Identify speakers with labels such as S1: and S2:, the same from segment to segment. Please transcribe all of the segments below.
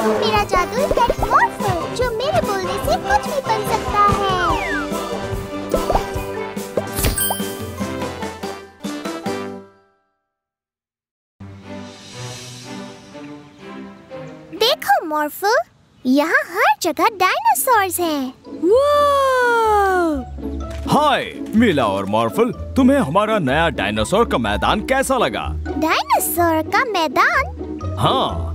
S1: मेरा जादुई पेट मॉर्फल जो मेरे बोलने से कुछ भी बन सकता है। देखो मॉर्फल, यहाँ हर जगह डायनासोर्स हैं।
S2: हाय मीला और मॉर्फल, तुम्हें हमारा नया डायनासोर का मैदान कैसा लगा?
S1: डायनासोर का मैदान?
S2: हाँ,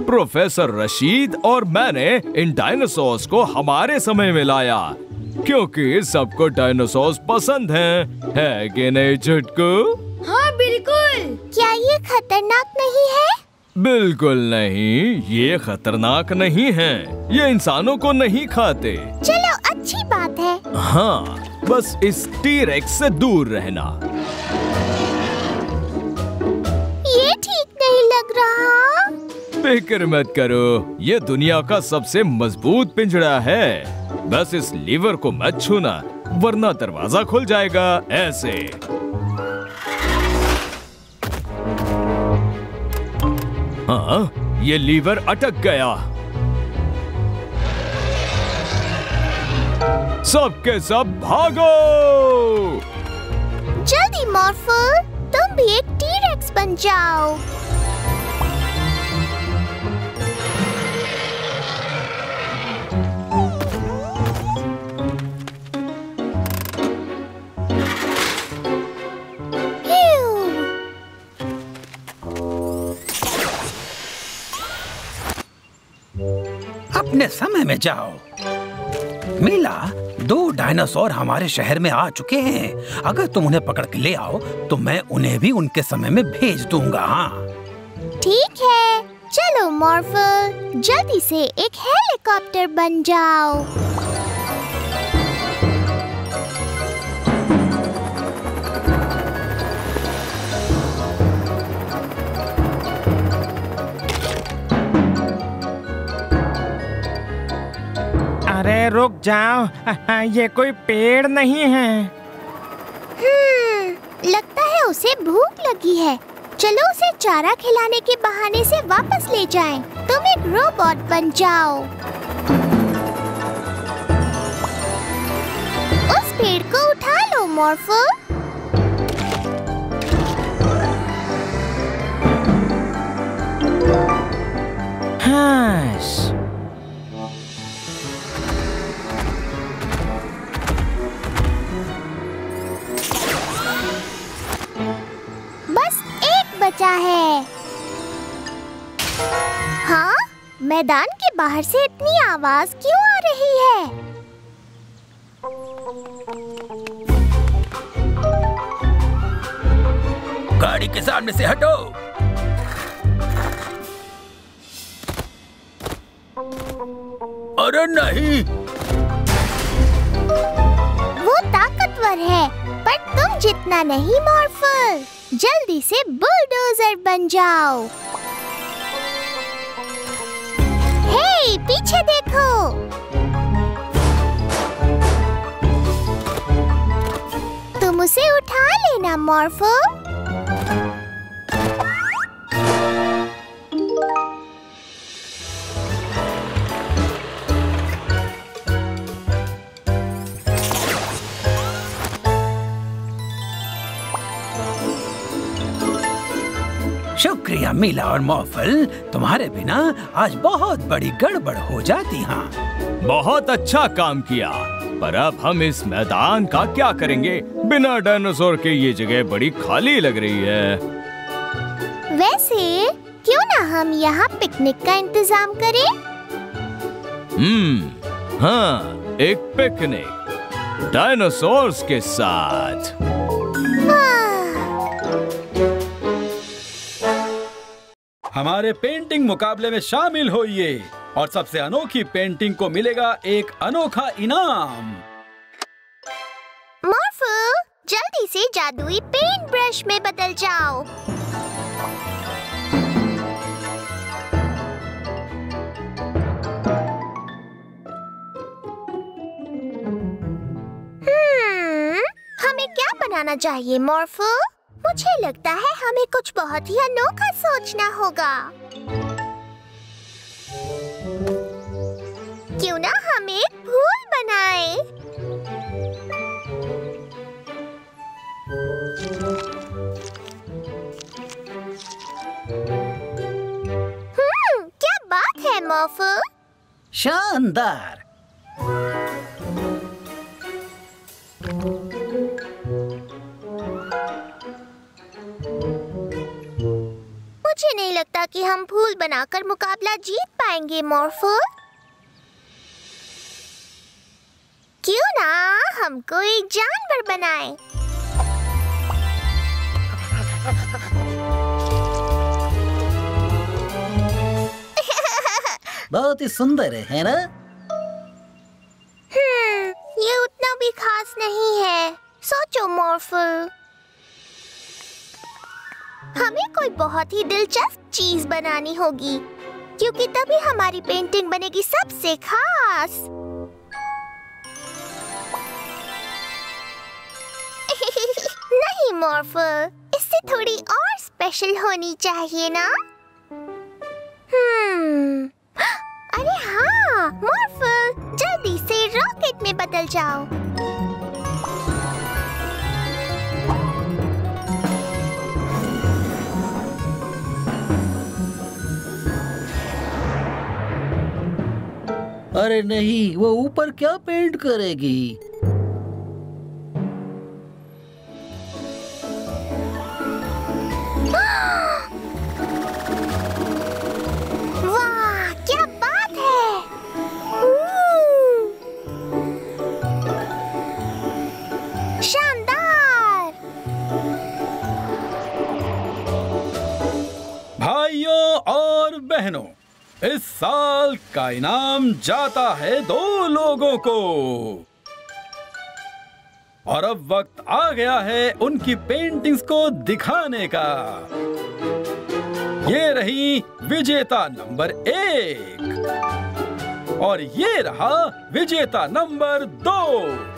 S2: प्रोफेसर रशीद और मैंने इन डायनासोर्स को हमारे समय में लाया क्योंकि सबको डायनासोर्स पसंद हैं, है कि नहीं चुटकू?
S3: हाँ बिल्कुल।
S1: क्या ये खतरनाक नहीं है?
S2: बिल्कुल नहीं, ये खतरनाक नहीं है। ये इंसानों को नहीं खाते।
S1: चलो अच्छी बात है।
S2: हाँ, बस इस टी-रेक्स से दूर रहना।
S1: ये ठीक नहीं लग रहा।
S2: फिक्र मत करो, ये दुनिया का सबसे मजबूत पिंजरा है। बस इस लीवर को मत छूना, वरना दरवाजा खुल जाएगा। ऐसे। हाँ, ये लीवर अटक गया। सबके सब भागो!
S1: जल्दी मॉर्फल, तुम भी एक टी-रेक्स बन जाओ।
S4: अपने समय में जाओ। मीला, 2 डायनासोर हमारे शहर में आ चुके हैं। अगर तुम उन्हें पकड़ के ले आओ तो मैं उन्हें भी उनके समय में भेज दूंगा। हाँ
S1: ठीक है, चलो मॉर्फल, जल्दी से एक हेलीकॉप्टर बन जाओ।
S5: अरे रुक जाओ, ये कोई पेड़ नहीं है।
S1: लगता है उसे भूख लगी है। चलो उसे चारा खिलाने के बहाने से वापस ले जाएं। तुम एक रोबोट बन जाओ। उस पेड़ को उठा लो मॉर्फल।
S5: हाँ।
S1: बचा है। हाँ, मैदान के बाहर से इतनी आवाज क्यों आ रही है?
S4: गाड़ी के सामने से हटो। अरे नहीं,
S1: वो ताकतवर है, पर तुम जितना नहीं मॉर्फल। जल्दी से बुलडोजर बन जाओ। हे, पीछे देखो। तुम उसे उठा लेना मॉर्फल।
S4: शुक्रिया मीला और मॉर्फल, तुम्हारे बिना आज बहुत बड़ी गड़बड़ हो जाती। हाँ,
S2: बहुत अच्छा काम किया, पर अब हम इस मैदान का क्या करेंगे? बिना डायनासोर के ये जगह बड़ी खाली लग रही है।
S1: वैसे क्यों ना हम यहाँ पिकनिक का इंतजाम करें?
S2: हाँ, एक पिकनिक डायनासोर्स के साथ।
S6: हमारे पेंटिंग मुकाबले में शामिल होइए और सबसे अनोखी पेंटिंग को मिलेगा एक अनोखा इनाम।
S1: मॉर्फल, जल्दी से जादुई पेंट ब्रश में बदल जाओ। हमें क्या बनाना चाहिए मॉर्फल? मुझे लगता है हमें कुछ बहुत ही अनोखा सोचना होगा। क्यों ना हम एक फूल बनाएं? क्या बात है मॉर्फल?
S7: शानदार।
S1: मुझे नहीं लगता कि हम फूल बनाकर मुकाबला जीत पाएंगे मॉर्फल। क्यों ना हम कोई जानवर बनाएं?
S7: बहुत ही सुंदर है ना?
S1: ये उतना भी खास नहीं है। सोचो मॉर्फल, हमें कोई बहुत ही दिलचस्प चीज बनानी होगी, क्योंकि तभी हमारी पेंटिंग बनेगी सबसे खास। नहीं मॉर्फल, इससे थोड़ी और स्पेशल होनी चाहिए ना? अरे हाँ मॉर्फल, जल्दी से रॉकेट में बदल जाओ।
S7: अरे नहीं, वो ऊपर क्या पेंट करेगी?
S1: वाह, क्या बात है! शानदार!
S6: भाइयों और बहनों, इस साल का इनाम जाता है 2 लोगों को। और अब वक्त आ गया है उनकी पेंटिंग्स को दिखाने का। ये रही विजेता नंबर 1 और ये रहा विजेता नंबर 2।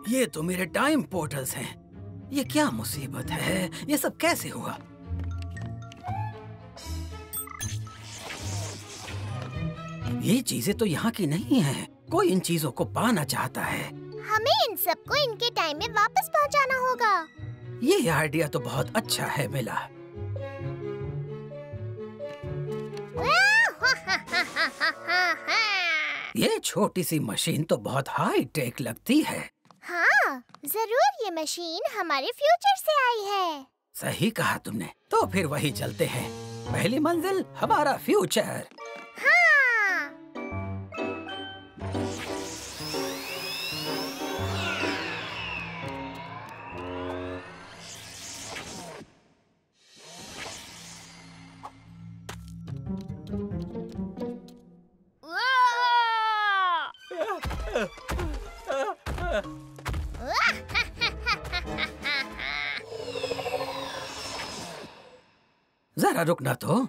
S4: ये तो मेरे टाइम पोर्टल्स हैं। ये क्या मुसीबत है? ये सब कैसे हुआ? ये चीजें तो यहाँ की नहीं हैं। कोई इन चीजों को पाना चाहता है।
S1: हमें इन सबको इनके टाइम में वापस पहुँचाना होगा।
S4: ये आइडिया तो बहुत अच्छा है मिला। ये छोटी सी मशीन तो बहुत हाई टेक लगती है।
S1: हाँ, जरूर ये मशीन हमारे फ्यूचर से आई है।
S4: सही कहा तुमने। तो फिर वही चलते हैं। पहली मंजिल हमारा फ्यूचर।
S1: हाँ।
S4: जरा रुकना तो।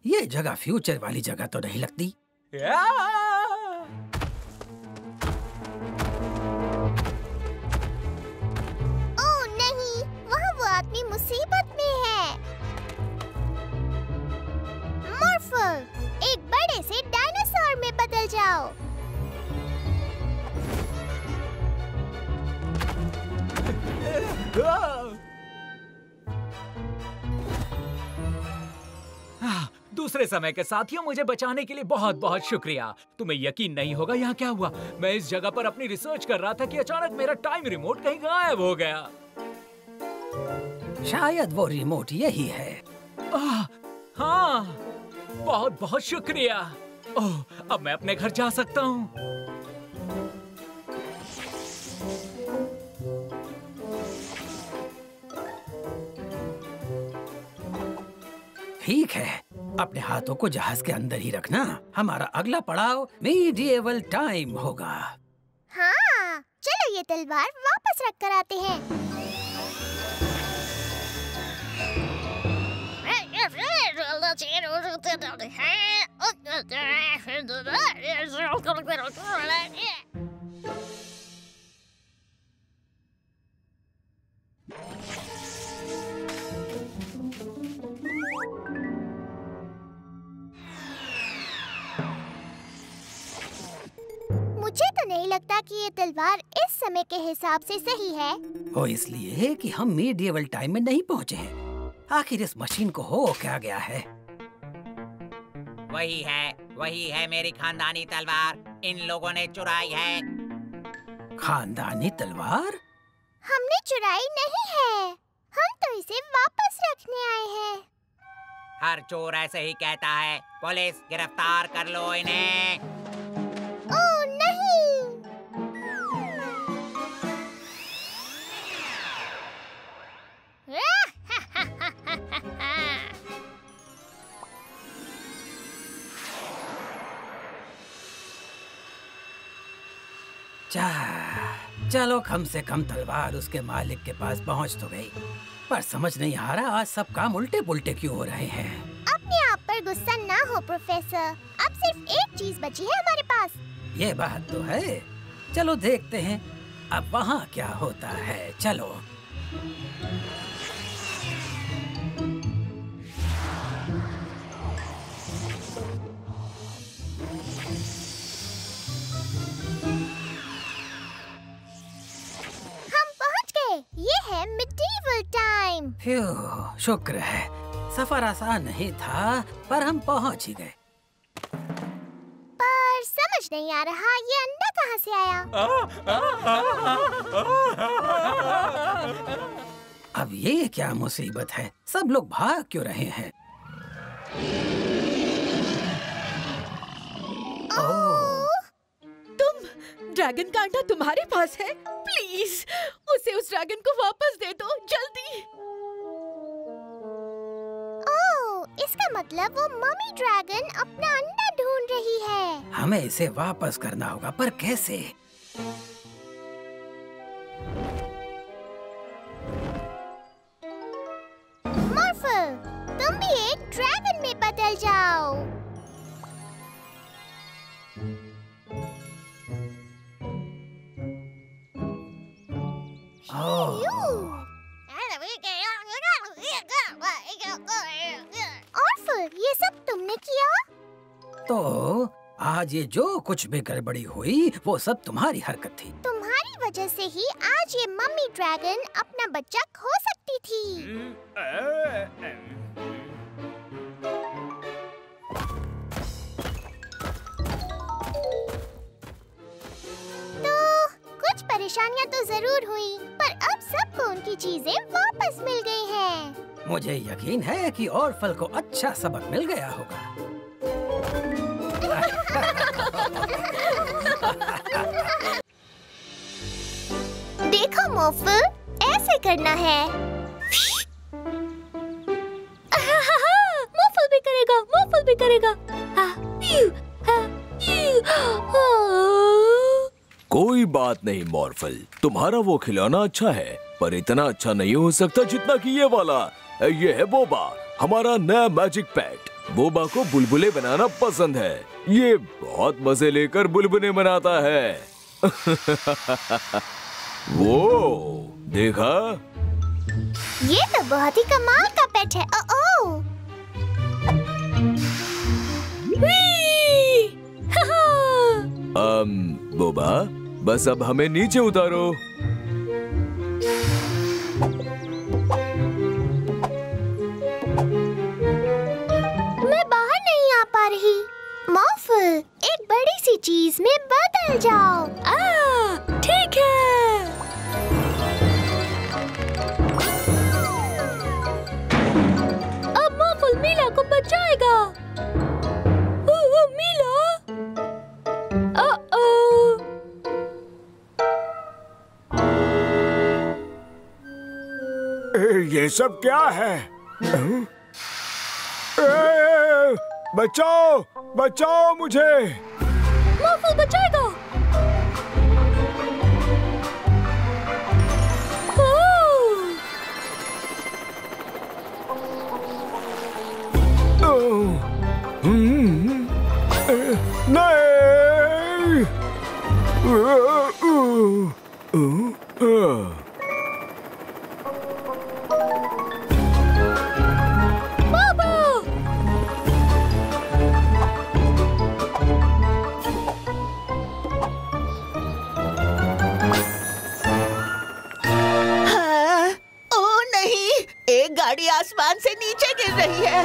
S4: ये जगह फ्यूचर वाली जगह तो नहीं लगती।
S1: ओह नहीं, वहाँ वो आदमी मुसीबत में है। मॉर्फल, एक बड़े से डायनासोर में बदल जाओ।
S8: दूसरे समय के साथियों, मुझे बचाने के लिए बहुत बहुत शुक्रिया। तुम्हें यकीन नहीं होगा यहाँ क्या हुआ। मैं इस जगह पर अपनी रिसर्च कर रहा था कि अचानक मेरा टाइम रिमोट कहीं गायब हो गया।
S4: शायद वो रिमोट यही है।
S8: हाँ, बहुत बहुत शुक्रिया। ओह, अब मैं अपने घर जा सकता हूँ।
S4: ठीक है, अपने हाथों को जहाज के अंदर ही रखना। हमारा अगला पड़ाव मीडिएवल टाइम होगा।
S1: हाँ, चलो ये तलवार वापस रख कर आते हैं। मुझे तो नहीं लगता कि ये तलवार इस समय के हिसाब से सही है।
S4: वो इसलिए कि हम मीडिएवल टाइम में नहीं पहुँचे हैं। आखिर इस मशीन को हो क्या गया है?
S9: वही है मेरी खानदानी तलवार। इन लोगों ने चुराई है।
S4: खानदानी तलवार?
S1: हमने चुराई नहीं है, हम तो इसे वापस रखने आए हैं।
S9: हर चोर ऐसे ही कहता है। पुलिस, गिरफ्तार कर लो इन्हें।
S1: ओह नहीं!
S4: चलो कम से कम तलवार उसके मालिक के पास पहुंच तो गई, पर समझ नहीं आ रहा आज सब काम उल्टे पुल्टे क्यों हो रहे हैं।
S1: अपने आप पर गुस्सा ना हो प्रोफेसर, अब सिर्फ एक चीज बची है हमारे पास।
S4: ये बात तो है। चलो देखते हैं अब वहाँ क्या होता है। चलो।
S1: ये है मिडीवल टाइम।
S4: शुक्र है, सफर आसान नहीं था पर हम पहुंच ही गए।
S1: पर समझ नहीं आ रहा ये अंडा कहाँ से आया।
S4: अब ये क्या मुसीबत है? सब लोग भाग क्यों रहे हैं?
S10: ड्रैगन का अंडा तुम्हारे पास है? प्लीज उसे उस ड्रैगन को वापस दे दो, जल्दी।
S1: ओह, इसका मतलब वो मम्मी ड्रैगन अपना अंडा ढूंढ रही है।
S4: हमें इसे वापस करना होगा, पर कैसे?
S1: मॉर्फल, तुम भी एक ड्रैगन में बदल जाओ। ये सब तुमने किया?
S4: तो आज ये जो कुछ भी गड़बड़ी हुई वो सब तुम्हारी हरकत थी।
S1: तुम्हारी वजह से ही आज ये मम्मी ड्रैगन अपना बच्चा खो सकती थी। तो कुछ परेशानियां तो जरूर हुई, पर अब सबको उनकी चीजें वापस मिल गई हैं।
S4: मुझे यकीन है कि ऑर्फल को अच्छा सबक मिल गया होगा।
S1: देखो मॉर्फल, ऐसे करना है। मॉर्फल भी करेगा, मॉर्फल भी करेगा।
S2: कोई बात नहीं मॉर्फल, तुम्हारा वो खिलौना अच्छा है पर इतना अच्छा नहीं हो सकता जितना कि ये वाला। ये है बोबा, हमारा नया मैजिक पेट। बोबा को बुलबुले बनाना पसंद है। ये बहुत मजे लेकर बुलबुले बनाता है। वो देखा?
S1: ये तो बहुत ही कमाल का पेट है। ओह
S2: बोबा, बस अब हमें नीचे उतारो।
S1: मैं बाहर नहीं आ पा रही। मॉर्फल, एक बड़ी सी चीज में बदल जाओ।
S10: ठीक है। अब मॉर्फल मीला को बचाएगा। मीला,
S11: ये सब क्या है?
S2: बचाओ, बचाओ मुझे।
S10: मोफू बचाएगा।
S11: गाड़ी आसमान से नीचे गिर रही है।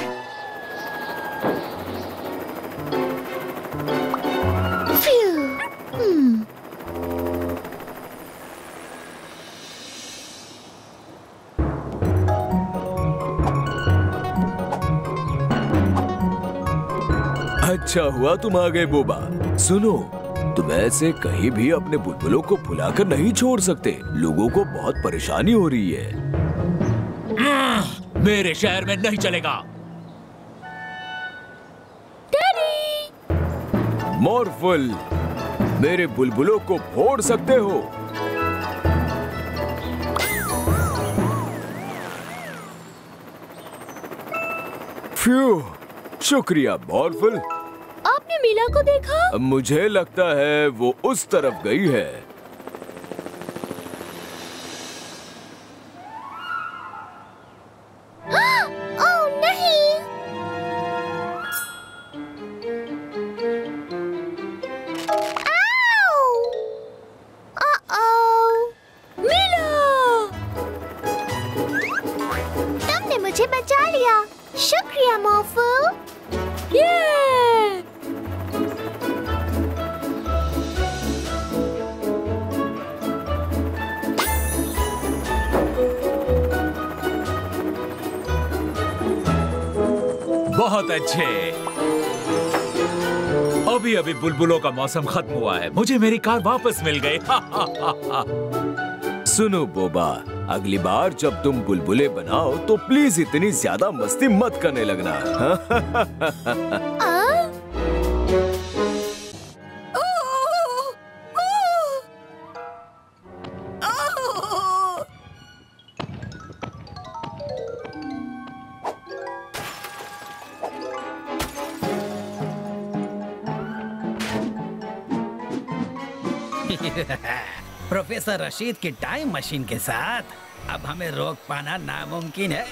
S2: अच्छा हुआ तुम आ गए बोबा। सुनो, तुम ऐसे कहीं भी अपने बुलबुलों को भुलाकर नहीं छोड़ सकते। लोगों को बहुत परेशानी हो रही है।
S8: मेरे शहर में नहीं चलेगा।
S10: डैडी!
S2: मॉर्फल, मेरे बुलबुलों को फोड़ सकते हो। फ्यू, शुक्रिया मॉर्फल।
S10: आपने मीला को देखा?
S2: मुझे लगता है वो उस तरफ गई है।
S8: बहुत अच्छे। अभी अभी बुलबुलों का मौसम खत्म हुआ है। मुझे मेरी कार वापस मिल गई।
S2: सुनो बोबा, अगली बार जब तुम बुलबुले बनाओ तो प्लीज इतनी ज्यादा मस्ती मत करने लगना।
S4: प्रोफेसर रशीद की टाइम मशीन के साथ अब हमें रोक पाना नामुमकिन है।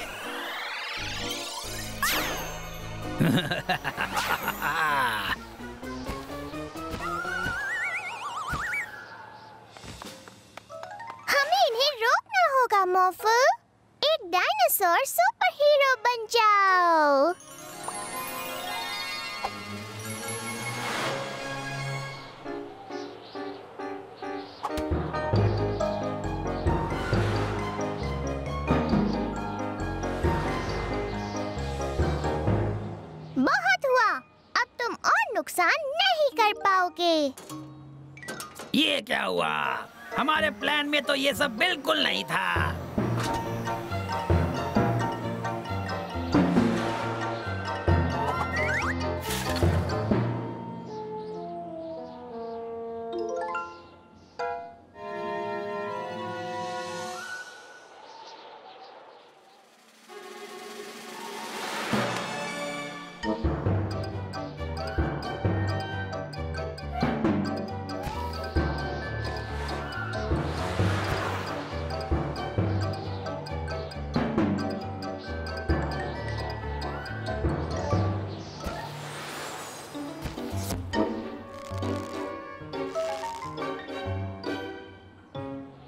S1: हमें इन्हें रोकना होगा मोफू। एक डायनासोर सुपर हीरो बन जाओ। नुकसान नहीं कर पाओगे।
S4: ये क्या हुआ? हमारे प्लान में तो ये सब बिल्कुल नहीं था।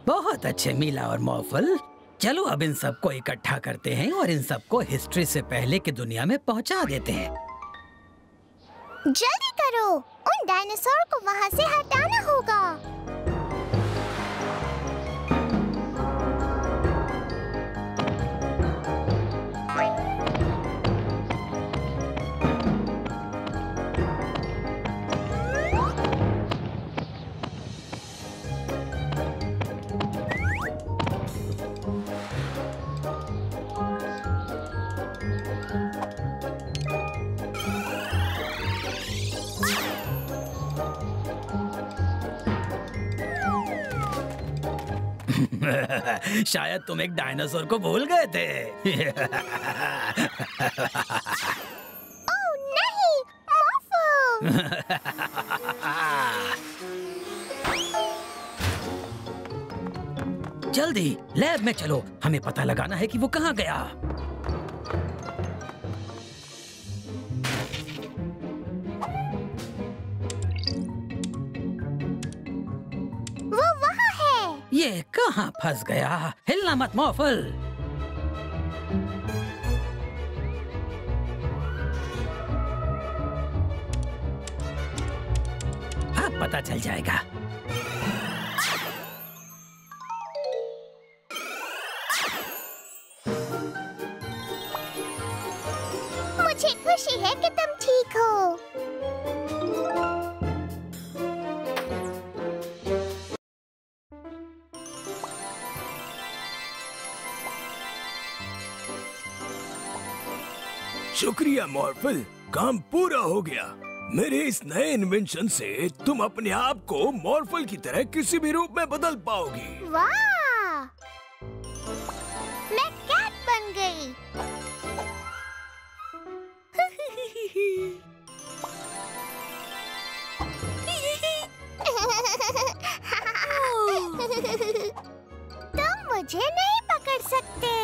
S4: बहुत अच्छे मीला और मॉर्फल। चलो अब इन सबको इकट्ठा करते हैं और इन सबको हिस्ट्री से पहले की दुनिया में पहुंचा देते हैं।
S1: जल्दी करो, उन डायनासोर को वहां से हटाना होगा।
S4: शायद तुम एक डायनासोर को भूल गए थे।
S1: ओह नहीं, मॉर्फल!
S4: जल्दी लैब में चलो, हमें पता लगाना है कि वो कहाँ गया।
S1: वो वहाँ है।
S4: ये कहाँ फंस गया? हिलना मत मॉर्फल। अब पता चल जाएगा।
S1: मुझे खुशी है कि तुम ठीक हो।
S2: शुक्रिया मॉर्फल, काम पूरा हो गया। मेरे इस नए इन्वेंशन से तुम अपने आप को मॉर्फल की तरह किसी भी रूप में बदल पाओगी।
S1: वाह! मैं कैट बन गई। तुम मुझे नहीं पकड़ सकते।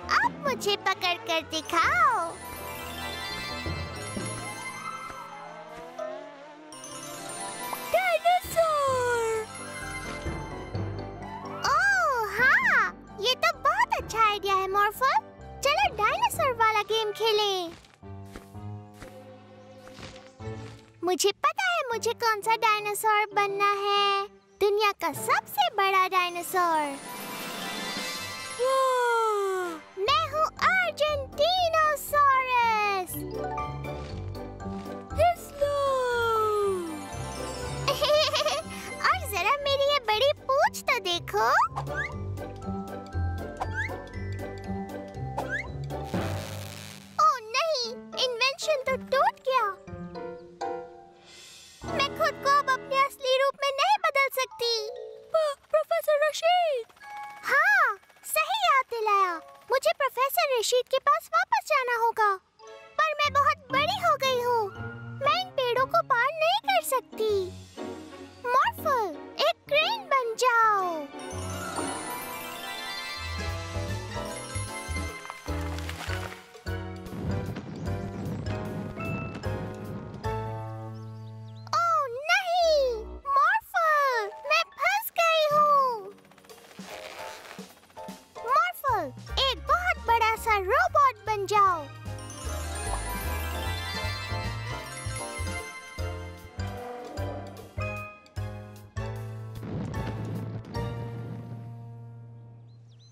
S1: अब मुझे पकड़ कर दिखाओ। डायनासोर! ओह हाँ, ये तो बहुत अच्छा आइडिया है मॉर्फल। चलो डायनासोर वाला गेम खेलें। मुझे पता है मुझे कौन सा डायनासोर बनना है। दुनिया का सबसे बड़ा डायनासोर। मैं हूँ अर्जेंटीनोसॉरस। और जरा मेरी ये बड़ी पूंछ तो देखो। ओह नहीं, इन्वेंशन तो टूट गया। मैं खुद को अब अपने असली रूप में नहीं बदल सकती। प्रोफेसर रशीद! हाँ, सही याद दिलाया। मुझे प्रोफेसर रशीद के पास वापस जाना होगा। पर मैं बहुत बड़ी हो गई हूँ। मैं इन पेड़ों को पार नहीं कर सकती। मॉर्फल, एक क्रेन बन जाओ। एक बहुत बड़ा सा रोबोट बन जाओ।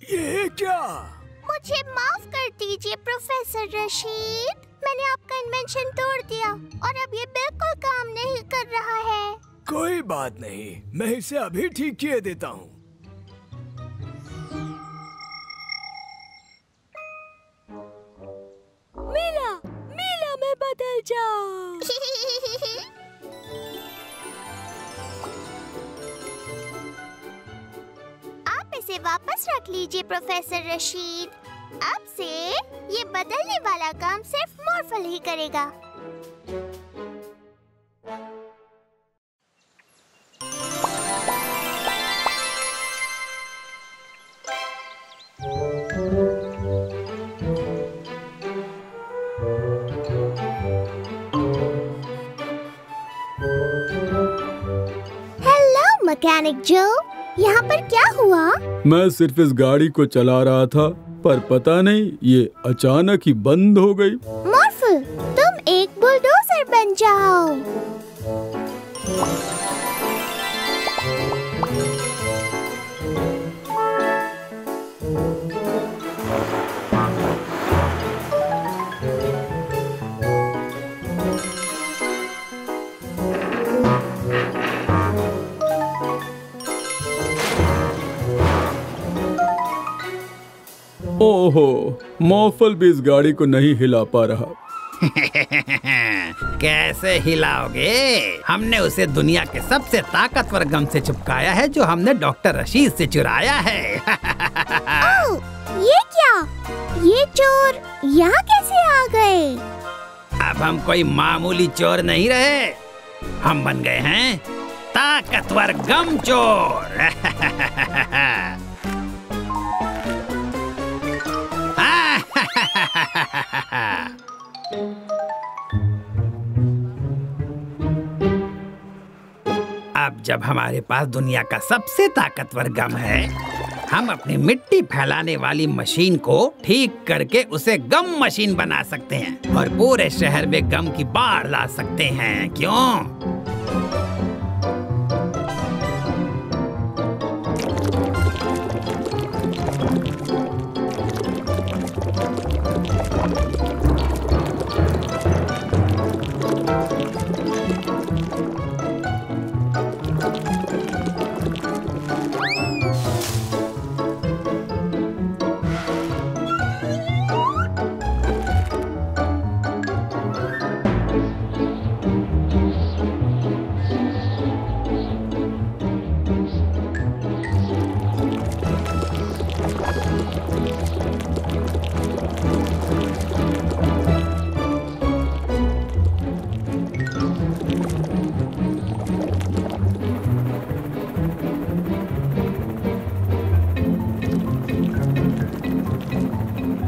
S2: ये क्या?
S1: मुझे माफ कर दीजिए प्रोफेसर रशीद। मैंने आपका इन्वेंशन तोड़ दिया और अब ये बिल्कुल काम नहीं कर रहा है।
S2: कोई बात नहीं, मैं इसे अभी ठीक किए देता हूँ।
S1: मीला में बदल जाओ। आप इसे वापस रख लीजिए प्रोफेसर रशीद। अब से ये बदलने वाला काम सिर्फ मॉर्फल ही करेगा। मैकेनिक जो, यहाँ पर क्या हुआ?
S6: मैं सिर्फ इस गाड़ी को चला रहा था, पर पता नहीं ये अचानक ही बंद हो गई।
S1: मॉर्फल, तुम एक बुलडोजर बन जाओ।
S6: ओहो, मौफल भी इस गाड़ी को नहीं हिला पा रहा।
S4: कैसे हिलाओगे? हमने उसे दुनिया के सबसे ताकतवर गम से चिपकाया है जो हमने डॉक्टर रशीद से चुराया है।
S1: ये क्या? ये चोर यहाँ कैसे आ गए?
S4: अब हम कोई मामूली चोर नहीं रहे, हम बन गए हैं ताकतवर गम चोर। अब जब हमारे पास दुनिया का सबसे ताकतवर गम है, हम अपनी मिट्टी फैलाने वाली मशीन को ठीक करके उसे गम मशीन बना सकते हैं और पूरे शहर में गम की बाढ़ ला सकते हैं। क्यों?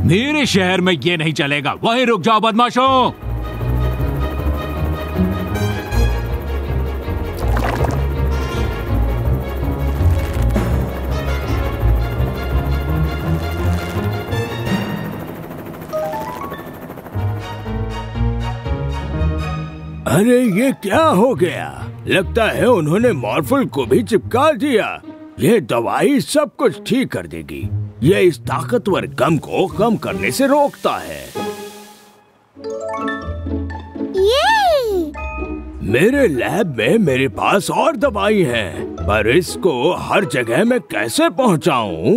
S8: मेरे शहर में ये नहीं चलेगा। वहीं रुक जाओ बदमाशों।
S2: अरे ये क्या हो गया? लगता है उन्होंने मॉर्फल को भी चिपका दिया। ये दवाई सब कुछ ठीक कर देगी। ये इस ताकतवर गम को कम करने से रोकता है।
S1: ये
S2: मेरे लैब में मेरे पास और दवाई है, पर इसको हर जगह मैं कैसे पहुंचाऊं?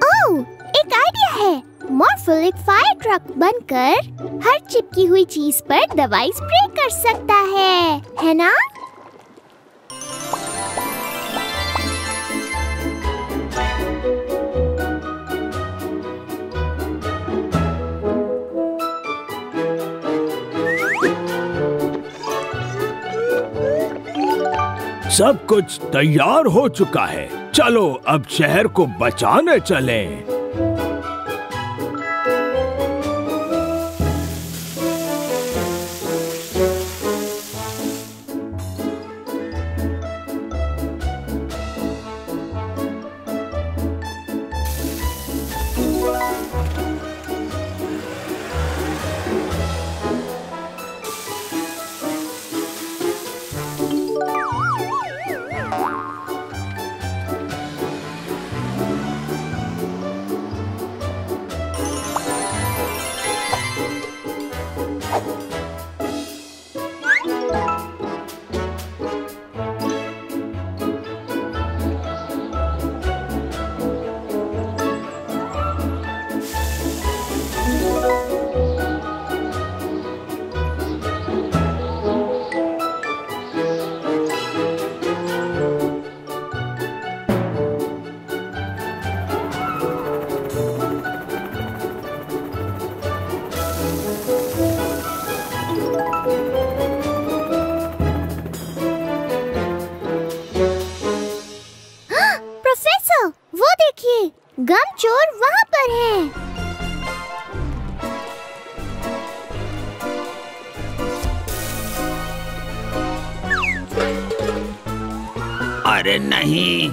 S1: ओह, एक आइडिया है। मॉर्फल एक फायर ट्रक बनकर हर चिपकी हुई चीज पर दवाई स्प्रे कर सकता है ना?
S2: सब कुछ तैयार हो चुका है। चलो अब शहर को बचाने चलें।
S1: गम चोर वहाँ पर है।
S4: अरे नहीं।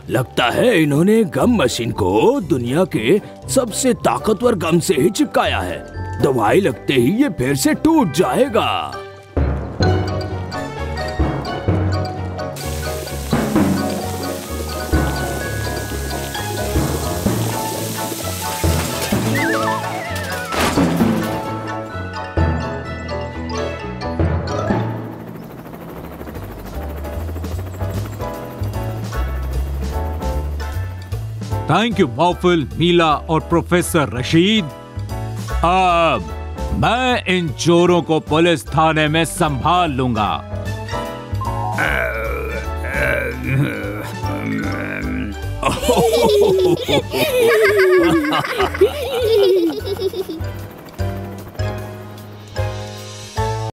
S2: लगता है इन्होंने गम मशीन को दुनिया के सबसे ताकतवर गम से ही चिपकाया है। दवाई लगते ही ये फिर से टूट जाएगा।
S8: थैंक यू मौफिल, मीला और प्रोफेसर रशीद। अब मैं इन चोरों को पुलिस थाने में संभाल लूंगा।